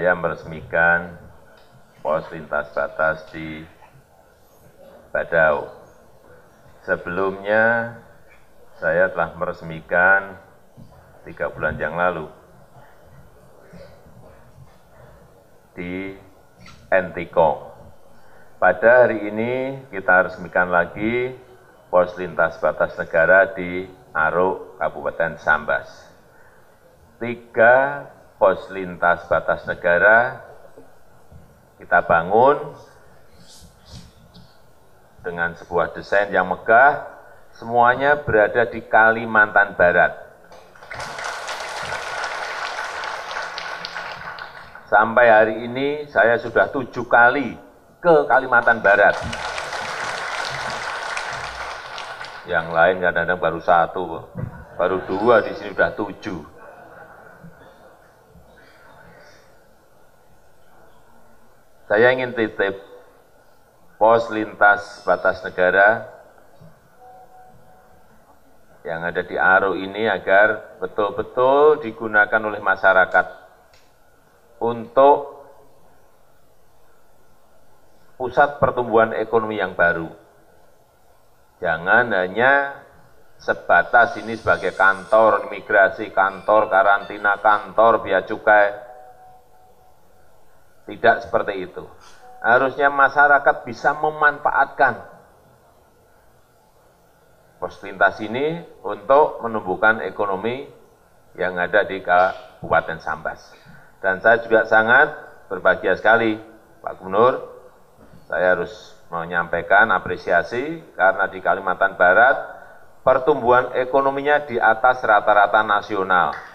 saya meresmikan pos lintas batas di Badau. Sebelumnya saya telah meresmikan 3 bulan yang lalu di Entikong. Pada hari ini kita resmikan lagi pos lintas batas negara di Aruk, Kabupaten Sambas. 3 pos lintas batas negara kita bangun dengan sebuah desain yang megah, semuanya berada di Kalimantan Barat. Sampai hari ini saya sudah 7 kali ke Kalimantan Barat. Yang lain kadang-kadang baru 1, baru 2, di sini sudah 7. Saya ingin titip pos lintas batas negara yang ada di Aruk ini agar betul-betul digunakan oleh masyarakat untuk pusat pertumbuhan ekonomi yang baru. Jangan hanya sebatas ini sebagai kantor imigrasi, kantor karantina, kantor bea cukai. Tidak seperti itu. Harusnya masyarakat bisa memanfaatkan pos lintas ini untuk menumbuhkan ekonomi yang ada di Kabupaten Sambas. Dan saya juga sangat berbahagia sekali, Pak Gubernur, saya harus menyampaikan apresiasi karena di Kalimantan Barat pertumbuhan ekonominya di atas rata-rata nasional.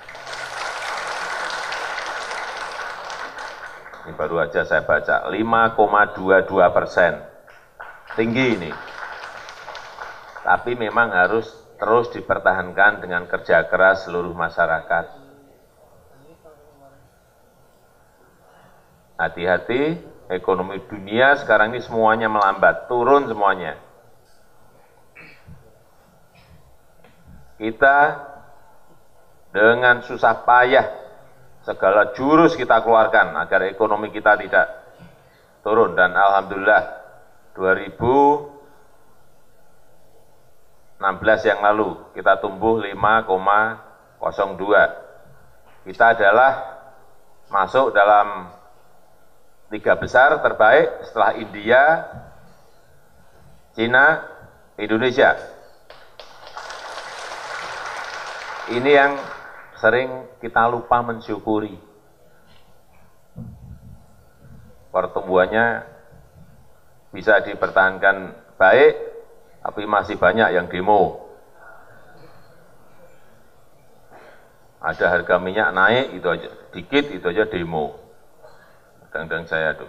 Ini baru aja saya baca, 5,22%. Tinggi ini. Tapi memang harus terus dipertahankan dengan kerja keras seluruh masyarakat. Hati-hati, ekonomi dunia sekarang ini semuanya melambat, turun semuanya. Kita dengan susah payah segala jurus kita keluarkan agar ekonomi kita tidak turun, dan alhamdulillah 2016 yang lalu kita tumbuh 5,02. Kita adalah masuk dalam 3 besar terbaik setelah India, Cina, Indonesia. Ini yang sering kita lupa mensyukuri. Pertumbuhannya bisa dipertahankan baik, tapi masih banyak yang demo. Ada harga minyak naik, itu aja, dikit itu aja demo. Kadang-kadang saya tuh,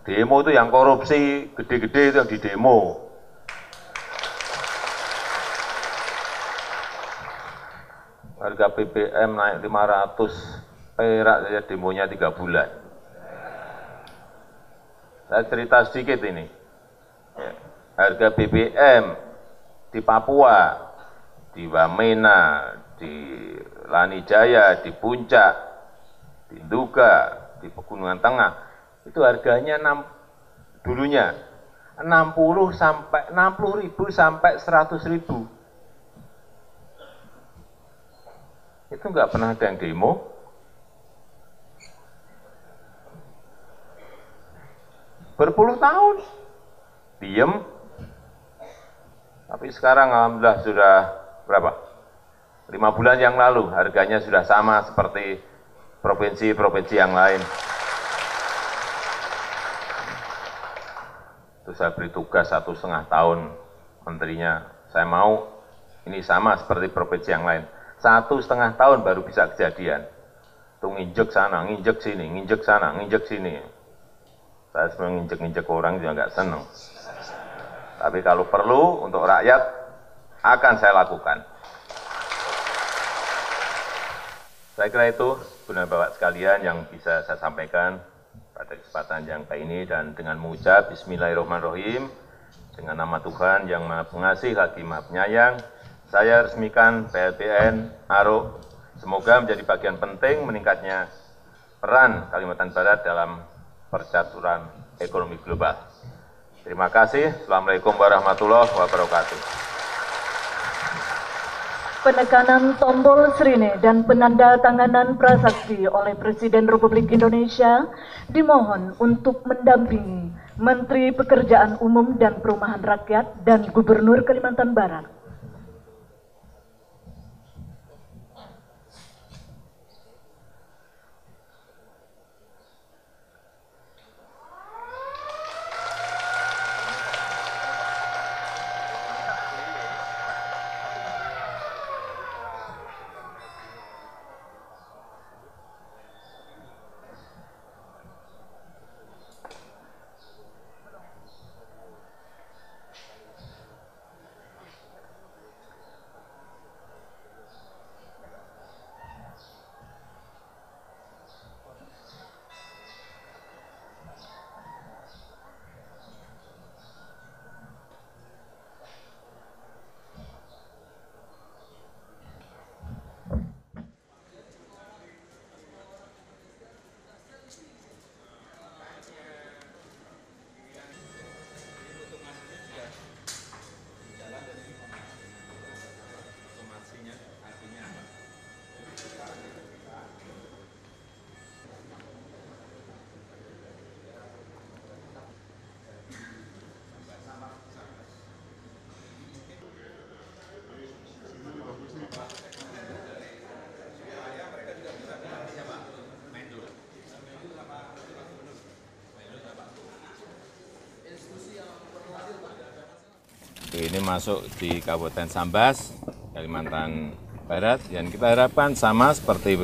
demo itu yang korupsi, gede-gede itu yang di demo. Harga BBM naik 500 perak saja demonya 3 bulan. Saya cerita sedikit ini. Harga BBM di Papua, di Wamena, di Lanijaya, di Puncak, di Nduga, di Pegunungan Tengah, itu harganya dulunya 60.000 sampai 100.000. Itu nggak pernah ada yang demo. Berpuluh tahun, diem. Tapi sekarang alhamdulillah sudah berapa? 5 bulan yang lalu harganya sudah sama seperti provinsi-provinsi yang lain. Itu saya beri tugas 1,5 tahun menterinya. Saya mau ini sama seperti provinsi yang lain. 1,5 tahun baru bisa kejadian. Itu nginjek sana, nginjek sini, nginjek sana, nginjek sini. Saya sebenarnya nginjek-nginjek orang juga nggak seneng. Tapi kalau perlu untuk rakyat, akan saya lakukan. Saya kira itu, benar Bapak sekalian yang bisa saya sampaikan pada kesempatan yang kayak ini, dan dengan mengucap Bismillahirrahmanirrahim, dengan nama Tuhan yang Maha Pengasih lagi Maha Penyayang, saya resmikan PLBN Aruk. Semoga menjadi bagian penting meningkatnya peran Kalimantan Barat dalam percaturan ekonomi global. Terima kasih. Assalamualaikum warahmatullahi wabarakatuh. Penekanan tombol sirine dan penandatanganan prasasti oleh Presiden Republik Indonesia dimohon untuk mendampingi Menteri Pekerjaan Umum dan Perumahan Rakyat dan Gubernur Kalimantan Barat. Ini masuk di Kabupaten Sambas, Kalimantan Barat, dan kita harapkan sama seperti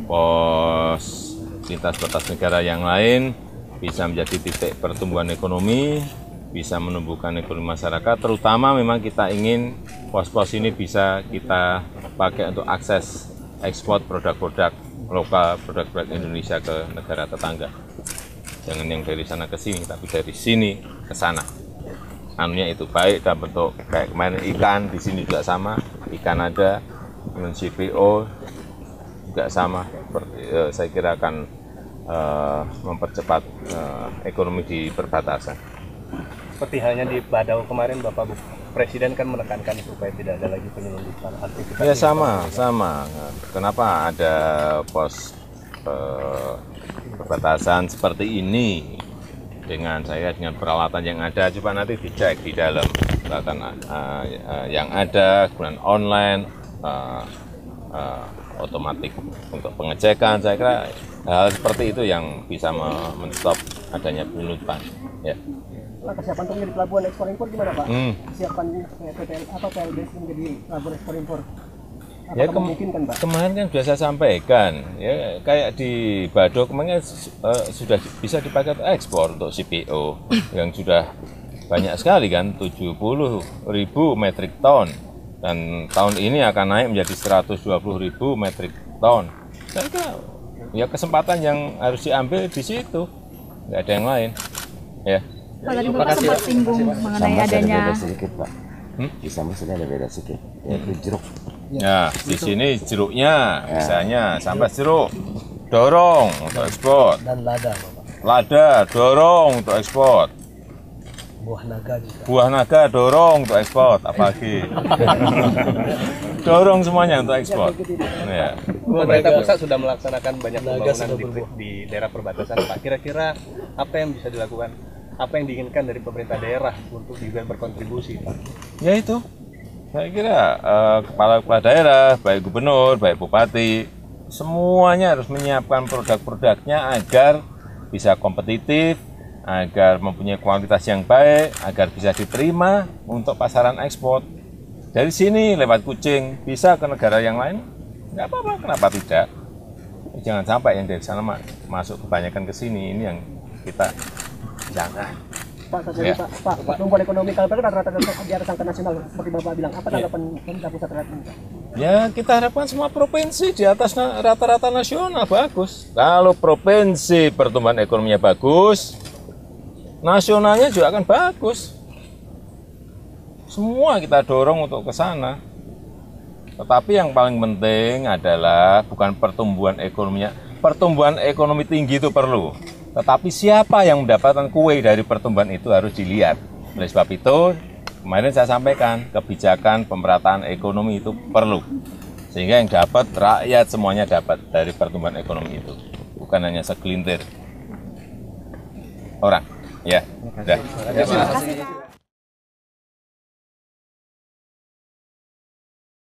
pos lintas batas negara yang lain bisa menjadi titik pertumbuhan ekonomi, bisa menumbuhkan ekonomi masyarakat, terutama memang kita ingin pos-pos ini bisa kita pakai untuk akses ekspor produk-produk lokal, produk-produk Indonesia ke negara tetangga. Jangan yang dari sana ke sini, tapi dari sini ke sana. Anunya itu baik dalam bentuk kayak kemarin ikan, di sini juga sama, ikan ada, dengan CPO juga sama. Saya kira akan mempercepat ekonomi di perbatasan. Seperti halnya di Badau kemarin, Bapak Presiden kan menekankan supaya tidak ada lagi penyelundupan aktivitas. Ya sama. Kenapa ada pos perbatasan seperti ini? Dengan peralatan yang ada, coba nanti dicek di dalam peralatan yang ada, kemudian online, otomatis untuk pengecekan. Saya kira hal seperti itu yang bisa men-stop adanya penyelundupan. Ya. Pak, kesiapan untuk menjadi pelabuhan ekspor impor gimana Pak? Kesiapan PLBS menjadi pelabuhan ekspor impor? Ya kemarin kan sudah saya sampaikan, ya kayak di Badau kemarin sudah bisa dipakai ekspor untuk CPO yang sudah banyak sekali kan, 70.000 metrik ton, dan tahun ini akan naik menjadi 120.000 metrik ton. Saya kira ya kesempatan yang harus diambil di situ, nggak ada yang lain. Ya. Pak, tadi Bapak sempat singgung mengenai adanya. Di Sambas ada beda sedikit, yaitu jeruk. Ya, di sini jeruknya, misalnya Sambas jeruk, dorong untuk ekspor. Dan lada, Bapak. Lada, dorong untuk ekspor. Buah naga juga. Buah naga, dorong untuk ekspor, apalagi. Dorong semuanya untuk ekspor. Ya. Pemerintah pusat sudah melaksanakan banyak pembangunan di daerah perbatasan, Pak. Kira-kira apa yang bisa dilakukan? Apa yang diinginkan dari pemerintah daerah untuk juga berkontribusi, Pak? Ya itu, saya kira kepala-kepala daerah, baik gubernur, baik bupati, semuanya harus menyiapkan produk-produknya agar bisa kompetitif, agar mempunyai kualitas yang baik, agar bisa diterima untuk pasaran ekspor. Dari sini lewat Kucing bisa ke negara yang lain, nggak apa-apa, kenapa tidak? Jangan sampai yang dari sana masuk kebanyakan ke sini, ini yang kita jangan. Pak, Pak, pertumbuhan ekonomi Kalimantan rata-rata di atas angka nasional seperti Bapak bilang. Apa tanggapan pemerintah pusat terhadap ini? Ya, kita harapkan semua provinsi di atas rata-rata nasional bagus. Kalau provinsi pertumbuhan ekonominya bagus, nasionalnya juga akan bagus. Semua kita dorong untuk ke sana. Tetapi yang paling penting adalah bukan pertumbuhan ekonominya, pertumbuhan ekonomi tinggi itu perlu. Tetapi siapa yang mendapatkan kue dari pertumbuhan itu harus dilihat. Oleh sebab itu, kemarin saya sampaikan, kebijakan pemerataan ekonomi itu perlu. Sehingga yang dapat, rakyat semuanya dapat dari pertumbuhan ekonomi itu. Bukan hanya segelintir orang. Ya, sudah. Terima kasih, Pak.